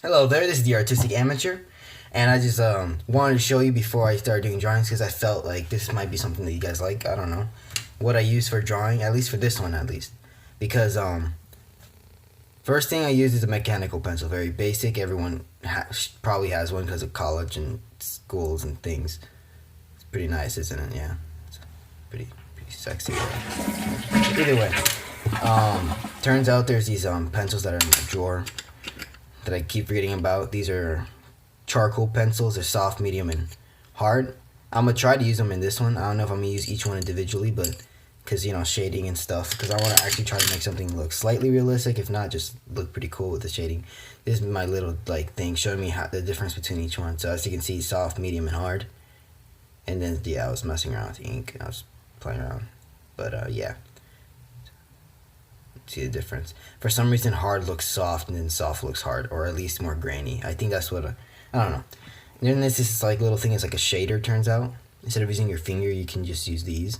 Hello there, this is the Artistic Amateur, and I just wanted to show you before I start doing drawings because I felt like this might be something that you guys like. I don't know what I use for drawing, at least for this one, at least, because first thing I use is a mechanical pencil, very basic. Everyone probably has one because of college and schools and things. It's pretty nice, isn't it? Yeah, it's pretty sexy. Either way, turns out there's these pencils that are in my drawer that I keep reading about. These are charcoal pencils. They're soft, medium, and hard. I'm gonna try to use them in this one. I don't know if I'm gonna use each one individually, but because shading and stuff. Because I want to actually try to make something look slightly realistic. If not, just look pretty cool with the shading. This is my little thing showing me the difference between each one. So as you can see, soft, medium, and hard. And then yeah, I was messing around with the ink. I was playing around, but yeah. See the difference. For some reason, hard looks soft, and then soft looks hard, or at least more grainy. I think that's what I don't know. And then this little thing is like a shader. Turns out, instead of using your finger, you can just use these.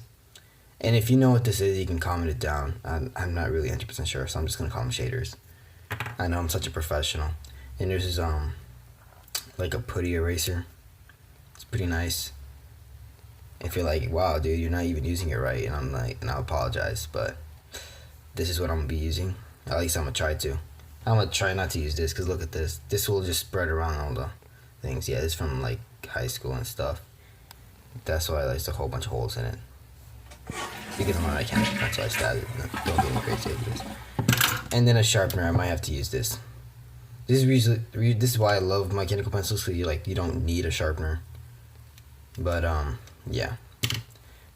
And if you know what this is, you can comment it down. I'm not really 100% sure, so I'm just gonna call them shaders. I know I'm such a professional. And there's this like a putty eraser. It's pretty nice. If you're like, wow, dude, you're not even using it right, and I'm like, and I apologize, but this is what I'm gonna be using. At least I'm gonna try to. I'm gonna try not to use this because look at this. This will just spread around all the things. Yeah, it's from like high school and stuff. That's why there's a whole bunch of holes in it. Because I'm not a mechanical pencil, I stabbed it. Don't get me crazy ideas. And then a sharpener. I might have to use this. This is why I love mechanical pencils. Because you don't need a sharpener. But yeah.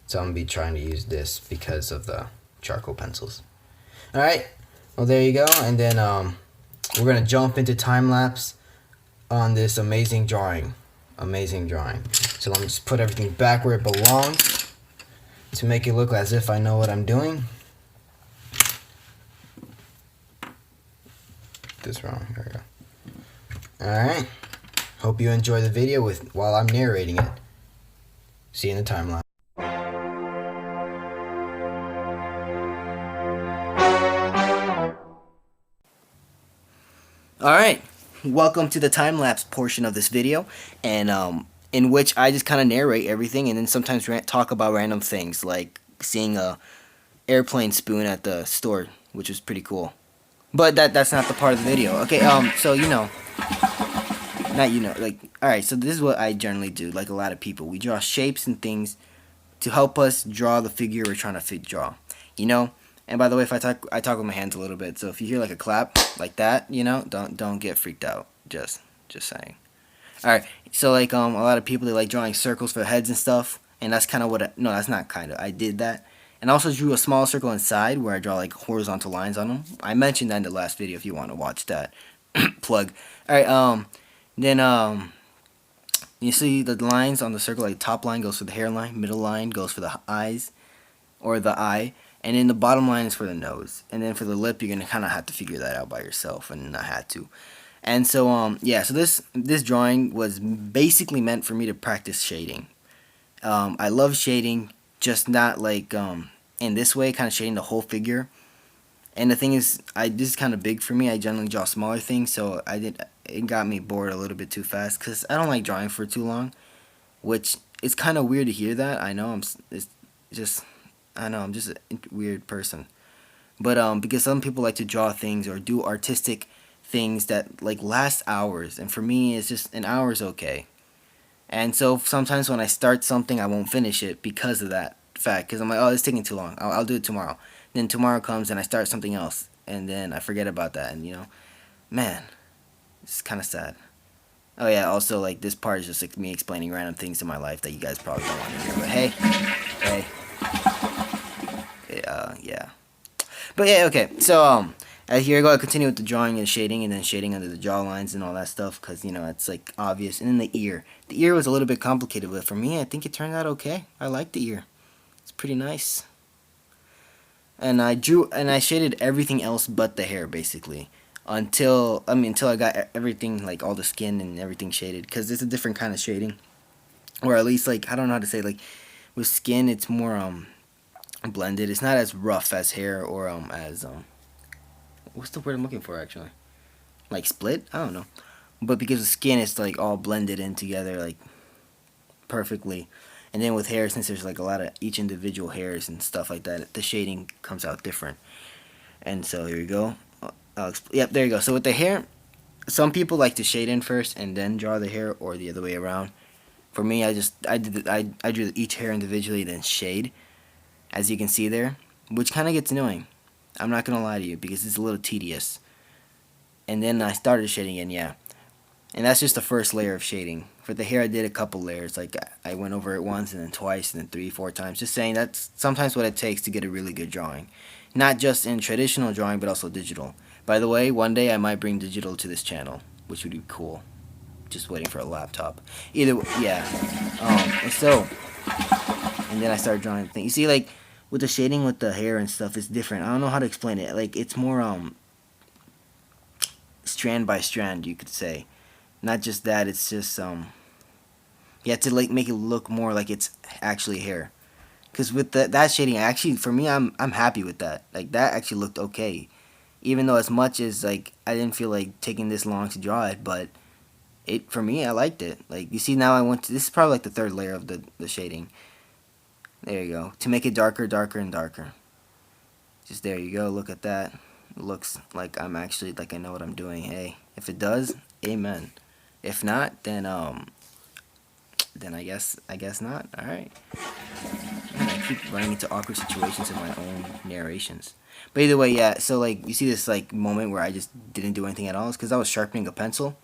So I'm gonna be trying to use this because of the charcoal pencils. Alright, well there you go, and then we're going to jump into time-lapse on this amazing drawing. So let me just put everything back where it belongs to make it look as if I know what I'm doing. This wrong, here we go. Alright, hope you enjoy the video while I'm narrating it. See you in the time-lapse. Alright, welcome to the time-lapse portion of this video, and in which I just kind of narrate everything and then sometimes talk about random things, like seeing a airplane spoon at the store, which was pretty cool. But that's not the part of the video. Okay, so alright, so this is what I generally do, like a lot of people. We draw shapes and things to help us draw the figure we're trying to draw, And by the way, if I talk with my hands a little bit, so if you hear like a clap like that, don't get freaked out. Just saying. All right, so like a lot of people, they like drawing circles for heads and stuff, and that's kind of what no, that's not kind of. I did that, and I also drew a small circle inside where I draw like horizontal lines on them. I mentioned that in the last video if you want to watch that. Plug. All right, then you see the lines on the circle, like top line goes for the hairline, middle line goes for the eyes or the eye. And then the bottom line is for the nose. And then for the lip, you're going to kind of have to figure that out by yourself. And I had to. And so, yeah, so this drawing was basically meant for me to practice shading. I love shading, just not like in this way, kind of shading the whole figure. And the thing is, this is kind of big for me. I generally draw smaller things, so it got me bored a little bit too fast. Because I don't like drawing for too long. Which, it's kind of weird to hear that. I know, it's just... I know, I'm just a weird person. But because some people like to draw things or do artistic things that like last hours, and for me it's just an hour is okay. And so sometimes when I start something, I won't finish it because of that fact, because I'm like, oh, it's taking too long, I'll do it tomorrow. Then tomorrow comes and I start something else, and then I forget about that, and man, it's kind of sad. Oh yeah, also like this part is just like me explaining random things in my life that you guys probably don't want to hear, but hey. Yeah. But yeah, okay. So here I go. I continue with the drawing and shading, and then shading under the jaw lines and all that stuff, because it's like obvious. And then the ear. The ear was a little bit complicated, but for me, I think it turned out okay. I like the ear. It's pretty nice. And I shaded everything else but the hair, basically, until I got everything, like all the skin and everything shaded, because it's a different kind of shading, or at least like I don't know how to say, like with skin, it's more blended. It's not as rough as hair, or as what's the word I'm looking for, actually? Like split? I don't know. but because the skin is like all blended in together like perfectly. And then with hair, since there's like a lot of each individual hairs and stuff like that, the shading comes out different. And so here you go. Yep, there you go. So with the hair, some people like to shade in first and then draw the hair, or the other way around. For me, I drew each hair individually, then shade, as you can see there, which kind of gets annoying. I'm not gonna lie to you because it's a little tedious. And then I started shading in, yeah. And that's just the first layer of shading. For the hair, I did a couple layers. Like I went over it once, and then twice, and then three, four times. Just saying that's sometimes what it takes to get a really good drawing. Not just in traditional drawing, but also digital. By the way, one day I might bring digital to this channel, which would be cool. Just waiting for a laptop. Either, yeah. And so, and then I started drawing things. You see, like with the shading with the hair and stuff, it's different. I don't know how to explain it. Like it's more strand by strand, you could say. Not just that, it's just you have to like make it look more like it's actually hair. Cause with that shading, actually for me, I'm happy with that. Like that actually looked okay, even though as much as like I didn't feel like taking this long to draw it, but it for me I liked it. Like you see now I went to this is probably like the third layer of the shading. There you go, to make it darker, darker, and darker. Just there you go. Look at that. It looks like I'm actually like I know what I'm doing. Hey, if it does, amen. If not, then I guess not. All right. Man, I keep running into awkward situations in my own narrations. But either way, yeah. So like you see this like moment where I just didn't do anything at all. It's because I was sharpening a pencil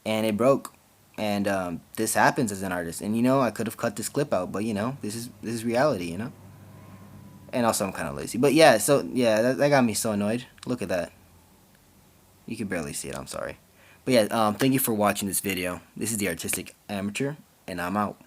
and it broke. And this happens as an artist. And I could have cut this clip out, but this is reality. And also I'm kind of lazy. But yeah, so yeah, that got me so annoyed. Look at that. You can barely see it. I'm sorry. But yeah, thank you for watching this video. This is the Artistic Amateur, and I'm out.